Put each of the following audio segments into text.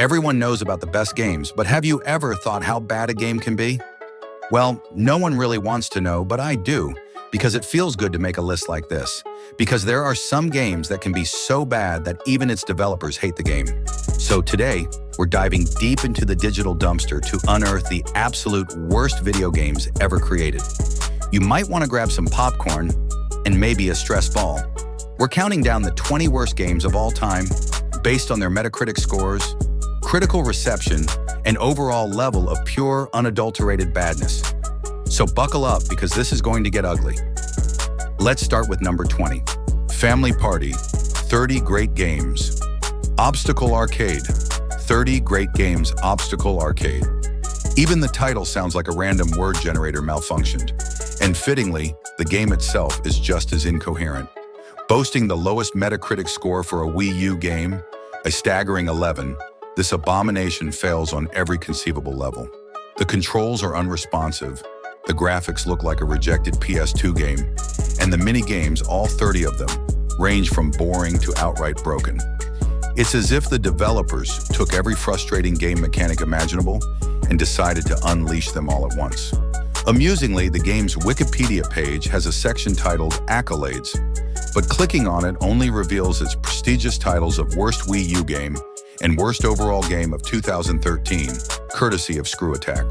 Everyone knows about the best games, but have you ever thought how bad a game can be? Well, no one really wants to know, but I do, because it feels good to make a list like this. Because there are some games that can be so bad that even its developers hate the game. So today, we're diving deep into the digital dumpster to unearth the absolute worst video games ever created. You might want to grab some popcorn and maybe a stress ball. We're counting down the 20 worst games of all time based on their Metacritic scores, critical reception, and overall level of pure, unadulterated badness. So buckle up because this is going to get ugly. Let's start with number 20. Family Party, 30 Great Games. Obstacle Arcade, 30 Great Games Obstacle Arcade. Even the title sounds like a random word generator malfunctioned. And fittingly, the game itself is just as incoherent. Boasting the lowest Metacritic score for a Wii U game, a staggering 11, this abomination fails on every conceivable level. The controls are unresponsive, the graphics look like a rejected PS2 game, and the mini-games, all 30 of them, range from boring to outright broken. It's as if the developers took every frustrating game mechanic imaginable and decided to unleash them all at once. Amusingly, the game's Wikipedia page has a section titled Accolades, but clicking on it only reveals its prestigious titles of Worst Wii U Game and Worst Overall Game of 2013, courtesy of Screw Attack.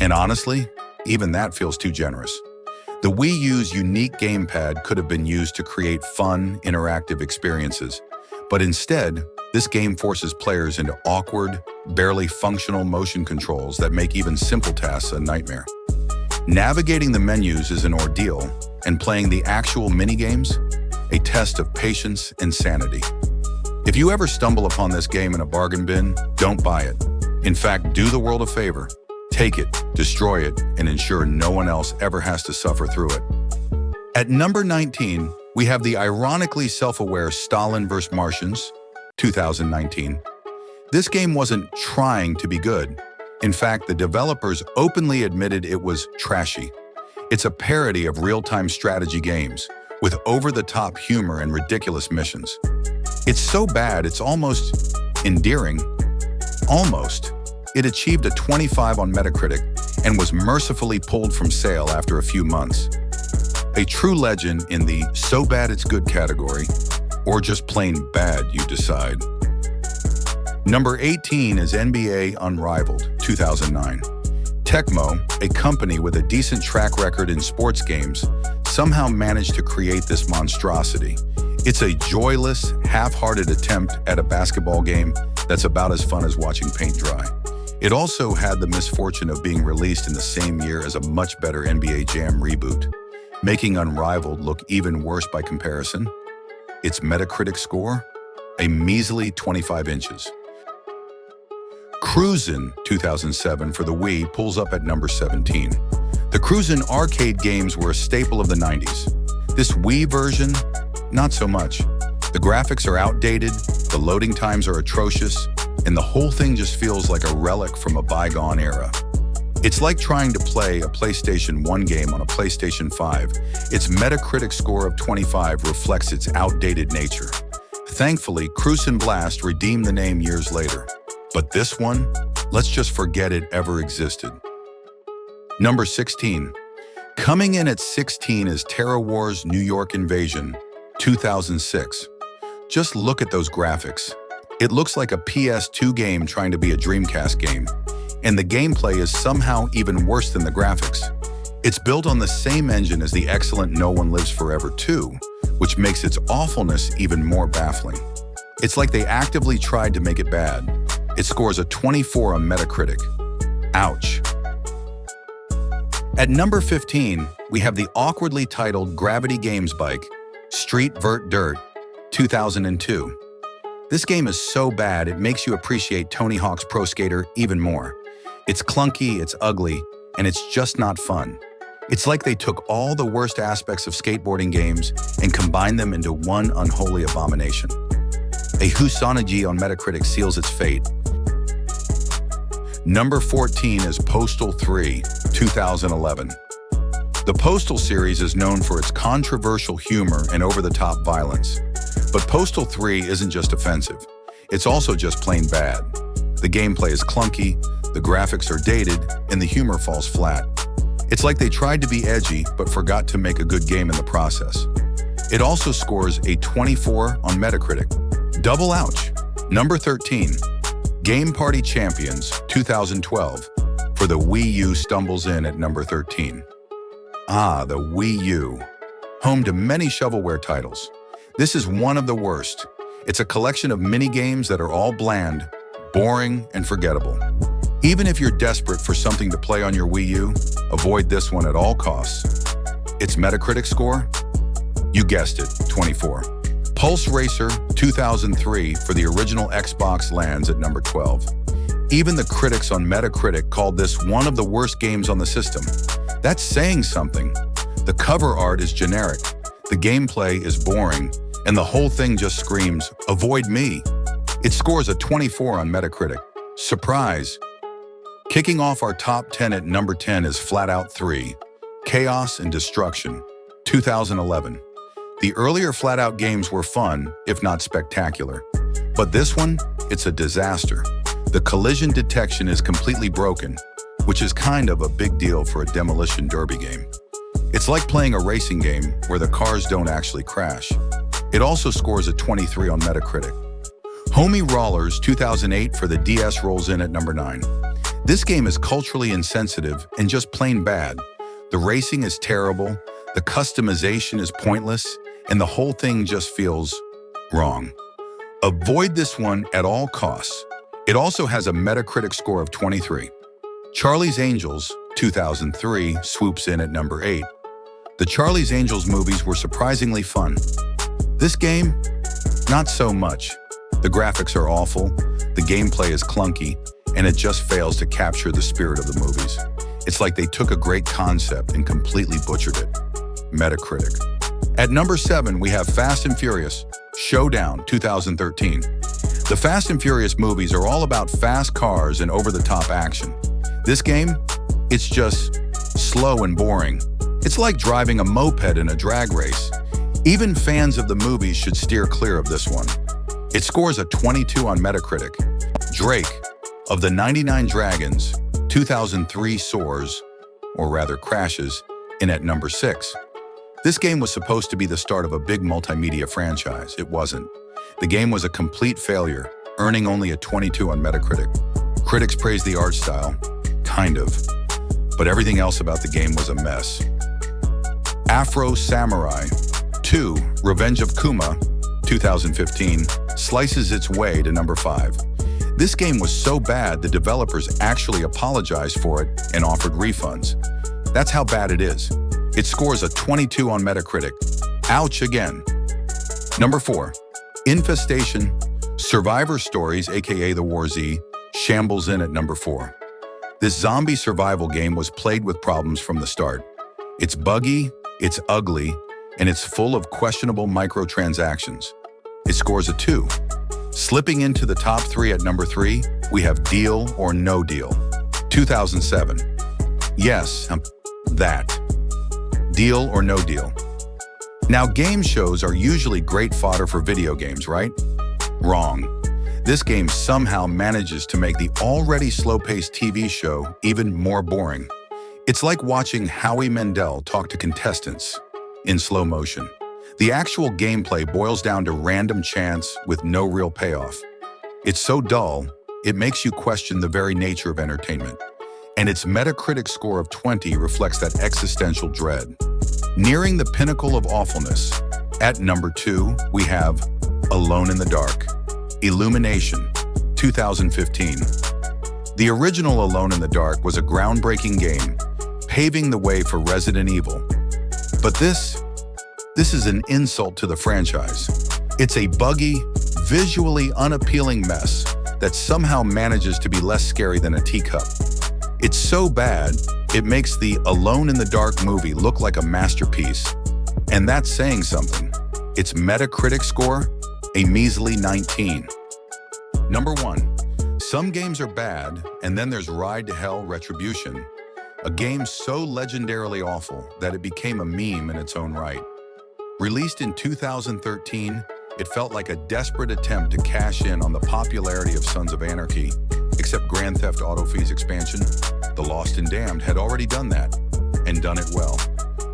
And honestly, even that feels too generous. The Wii U's unique gamepad could have been used to create fun, interactive experiences, but instead, this game forces players into awkward, barely functional motion controls that make even simple tasks a nightmare. Navigating the menus is an ordeal, and playing the actual minigames, a test of patience and sanity. If you ever stumble upon this game in a bargain bin, don't buy it. In fact, do the world a favor. Take it, destroy it, and ensure no one else ever has to suffer through it. At number 19, we have the ironically self-aware Stalin vs. Martians, 2019. This game wasn't trying to be good. In fact, the developers openly admitted it was trashy. It's a parody of real-time strategy games, with over-the-top humor and ridiculous missions. It's so bad, it's almost endearing. Almost. It achieved a 25 on Metacritic and was mercifully pulled from sale after a few months. A true legend in the so bad it's good category, or just plain bad, you decide. Number 18 is NBA Unrivaled, 2009. Tecmo, a company with a decent track record in sports games, somehow managed to create this monstrosity. It's a joyless, half-hearted attempt at a basketball game that's about as fun as watching paint dry. It also had the misfortune of being released in the same year as a much better NBA Jam reboot, making Unrivaled look even worse by comparison. Its Metacritic score? A measly 25 inches. Cruisin' 2007 for the Wii pulls up at number 17. The Cruisin' arcade games were a staple of the 90s. This Wii version, not so much. The graphics are outdated, the loading times are atrocious, and the whole thing just feels like a relic from a bygone era. It's like trying to play a PlayStation 1 game on a PlayStation 5. Its Metacritic score of 25 reflects its outdated nature. Thankfully, Cruisin' Blast redeemed the name years later. But this one, let's just forget it ever existed. Number 16. Coming in at 16 is Terra Wars New York Invasion, 2006. Just look at those graphics. It looks like a PS2 game trying to be a Dreamcast game, and the gameplay is somehow even worse than the graphics. It's built on the same engine as the excellent No One Lives Forever 2, which makes its awfulness even more baffling. It's like they actively tried to make it bad. It scores a 24 on Metacritic. Ouch. At number 15, we have the awkwardly titled Gravity Games Bike, Street Vert Dirt, 2002. This game is so bad it makes you appreciate Tony Hawk's Pro Skater even more. It's clunky, it's ugly, and it's just not fun. It's like they took all the worst aspects of skateboarding games and combined them into one unholy abomination. A Husanagi on Metacritic seals its fate. Number 14 is Postal 3, 2011. The Postal series is known for its controversial humor and over-the-top violence. But Postal 3 isn't just offensive. It's also just plain bad. The gameplay is clunky, the graphics are dated, and the humor falls flat. It's like they tried to be edgy but forgot to make a good game in the process. It also scores a 24 on Metacritic. Double ouch. Number 13. Game Party Champions 2012 for the Wii U stumbles in at number 13. Ah, the Wii U. Home to many shovelware titles. This is one of the worst. It's a collection of mini-games that are all bland, boring, and forgettable. Even if you're desperate for something to play on your Wii U, avoid this one at all costs. Its Metacritic score? You guessed it, 24. Pulse Racer 2003 for the original Xbox lands at number 12. Even the critics on Metacritic called this one of the worst games on the system. That's saying something. The cover art is generic, the gameplay is boring, and the whole thing just screams, "Avoid me." It scores a 24 on Metacritic. Surprise! Kicking off our top 10 at number 10 is Flat Out 3, Chaos and Destruction, 2011. The earlier Flat Out games were fun, if not spectacular. But this one, it's a disaster. The collision detection is completely broken, which is kind of a big deal for a demolition derby game. It's like playing a racing game where the cars don't actually crash. It also scores a 23 on Metacritic. Homie Rollers 2008 for the DS rolls in at number 9. This game is culturally insensitive and just plain bad. The racing is terrible, the customization is pointless, and the whole thing just feels wrong. Avoid this one at all costs. It also has a Metacritic score of 23. Charlie's Angels 2003 swoops in at number 8. The Charlie's Angels movies were surprisingly fun. This game, not so much. The graphics are awful, the gameplay is clunky, and it just fails to capture the spirit of the movies. It's like they took a great concept and completely butchered it. Metacritic. At number 7, we have Fast and Furious Showdown 2013. The Fast and Furious movies are all about fast cars and over-the-top action. This game, it's just slow and boring. It's like driving a moped in a drag race. Even fans of the movies should steer clear of this one. It scores a 22 on Metacritic. Drake of the 99 Dragons 2003 soars, or rather crashes, in at number 6. This game was supposed to be the start of a big multimedia franchise. It wasn't. The game was a complete failure, earning only a 22 on Metacritic. Critics praised the art style, kind of, but everything else about the game was a mess. Afro Samurai 2, Revenge of Kuma, 2015, slices its way to number 5. This game was so bad the developers actually apologized for it and offered refunds. That's how bad it is. It scores a 22 on Metacritic. Ouch again. Number 4, Infestation, Survivor Stories, aka The War Z, shambles in at number 4. This zombie survival game was plagued with problems from the start. It's buggy, it's ugly, and it's full of questionable microtransactions. It scores a 2. Slipping into the top 3 at number 3, we have Deal or No Deal, 2007. Yes, that. Deal or No Deal. Now, game shows are usually great fodder for video games, right? Wrong. This game somehow manages to make the already slow-paced TV show even more boring. It's like watching Howie Mandel talk to contestants in slow motion. The actual gameplay boils down to random chance with no real payoff. It's so dull, it makes you question the very nature of entertainment. And its Metacritic score of 20 reflects that existential dread. Nearing the pinnacle of awfulness, at number 2, we have Alone in the Dark, Illumination, 2015. The original Alone in the Dark was a groundbreaking game, paving the way for Resident Evil. But this is an insult to the franchise. It's a buggy, visually unappealing mess that somehow manages to be less scary than a teacup. It's so bad, it makes the Alone in the Dark movie look like a masterpiece. And that's saying something. Its Metacritic score, a measly 19. Number 1, some games are bad, and then there's Ride to Hell Retribution, a game so legendarily awful that it became a meme in its own right. Released in 2013, it felt like a desperate attempt to cash in on the popularity of Sons of Anarchy, Except Grand Theft Auto V's expansion, The Lost and Damned, had already done that, and done it well.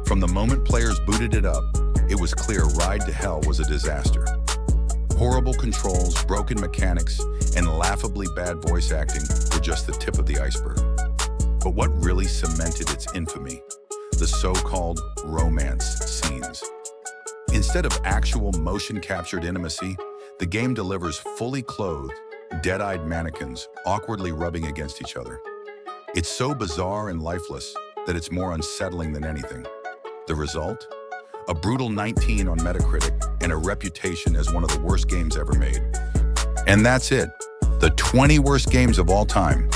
From the moment players booted it up, it was clear Ride to Hell was a disaster. Horrible controls, broken mechanics, and laughably bad voice acting were just the tip of the iceberg. But what really cemented its infamy? The so-called romance scenes. Instead of actual motion-captured intimacy, the game delivers fully clothed, dead-eyed mannequins awkwardly rubbing against each other. It's so bizarre and lifeless that it's more unsettling than anything. The result? A brutal 19 on Metacritic and a reputation as one of the worst games ever made. And that's it, the 20 worst games of all time.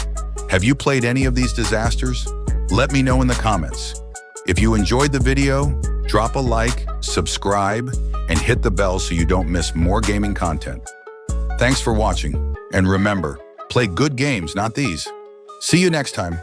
Have you played any of these disasters? Let me know in the comments. If you enjoyed the video, drop a like, subscribe, and hit the bell so you don't miss more gaming content. Thanks for watching, and remember, play good games, not these. See you next time.